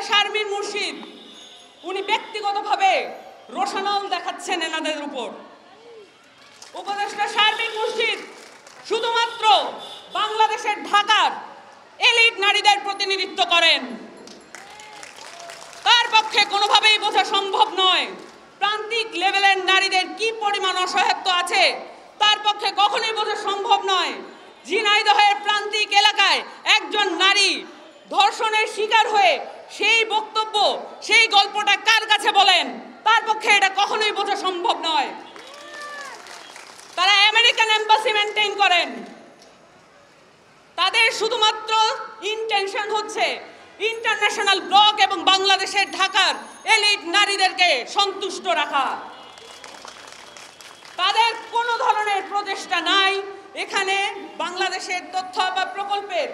শারমিন মুর্শিদ উনি ব্যক্তিগতভাবে রোশানল দেখাচ্ছেন এনাদের উপর। উপদেষ্টা শারমিন মুর্শিদ শুধুমাত্র বাংলাদেশের ঢাকার এলিট নারীদের প্রতিনিধিত্ব করেন। তার পক্ষে কোনোভাবেই বোঝা সম্ভব নয় প্রান্তিক লেভেলের নারীদের কি পরিমাণ অসহায়ত্ব আছে। তার পক্ষে কখনোই বোঝা সম্ভব নয় ঝিনাইদহের প্রান্তিক এলাকায় একজন নারী ধর্ষণের শিকার হয়ে সেই বক্তব্য, সেই গল্পটা কার কাছে বলেন। তার পক্ষে এটা কখনোই বোঝা সম্ভব নয়। তারা আমেরিকান এম্বাসি মেনটেন করেন। তাদের শুধুমাত্র ইন্টেনশন হচ্ছে ইন্টারন্যাশনাল ব্লক এবং বাংলাদেশের ঢাকার এলিট নারীদেরকে সন্তুষ্ট রাখা। তাদের কোনো ধরনের প্রচেষ্টা নাই এখানে বাংলাদেশের তথ্য বা প্রকল্পের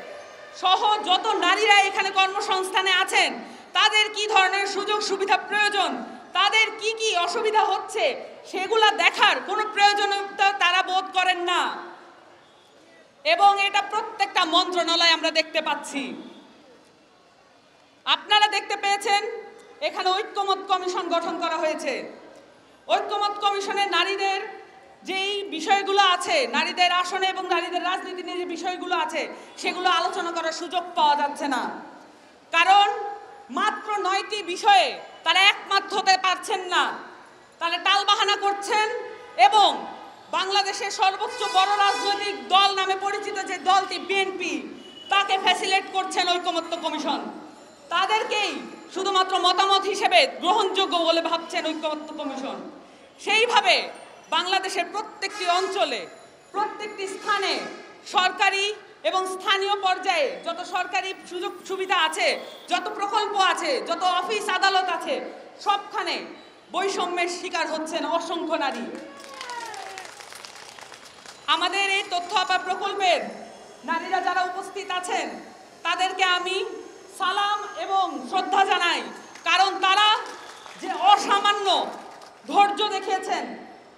সহ যত নারীরা এখানে কর্মসংস্থানে আছেন তাদের কি ধরনের সুযোগ সুবিধা প্রয়োজন, তাদের কি কি অসুবিধা হচ্ছে সেগুলা দেখার কোনো প্রয়োজনীয়তা তারা বোধ করেন না। এবং এটা প্রত্যেকটা মন্ত্রণালয়ে আমরা দেখতে পাচ্ছি। আপনারা দেখতে পেয়েছেন এখানে ঐক্যমত কমিশন গঠন করা হয়েছে। ঐক্যমত কমিশনে নারীদের যেই বিষয়গুলো আছে, নারীদের আসনে এবং নারীদের রাজনীতি নিয়ে যে বিষয়গুলো আছে সেগুলো আলোচনা করার সুযোগ পাওয়া যাচ্ছে না। কারণ মাত্র 9টি বিষয়ে তারা একমত হতে পারছেন না। তারা টালবাহানা করছেন এবং বাংলাদেশের সর্বোচ্চ বড় রাজনৈতিক দল নামে পরিচিত যে দলটি বিএনপি তাকে ফ্যাসিলিটেট করছেন ঐক্যমত্য কমিশন। তাদেরকেই শুধুমাত্র মতামত হিসেবে গ্রহণযোগ্য বলে ভাবছেন ঐক্যমত্য কমিশন। সেইভাবে বাংলাদেশের প্রত্যেকটি অঞ্চলে, প্রত্যেকটি স্থানে সরকারি এবং স্থানীয় পর্যায়ে যত সরকারি সুযোগ সুবিধা আছে, যত প্রকল্প আছে, যত অফিস আদালত আছে, সবখানে বৈষম্যের শিকার হচ্ছেন অসংখ্য নারী। আমাদের এই তথ্য আপা প্রকল্পের নারীরা যারা উপস্থিত আছেন তাদেরকে আমি সালাম এবং শ্রদ্ধা জানাই। কারণ তারা যে অসামান্য ধৈর্য দেখিয়েছেন,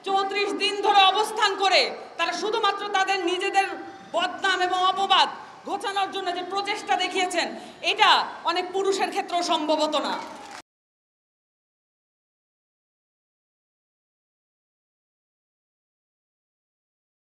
34 দিন ধরে অবস্থান করে তারা শুধুমাত্র তাদের নিজেদের বদনাম এবং অপবাদ ঘোচানোর জন্য যে প্রচেষ্টা দেখিয়েছেন এটা অনেক পুরুষের ক্ষেত্রেও সম্ভব হতো না।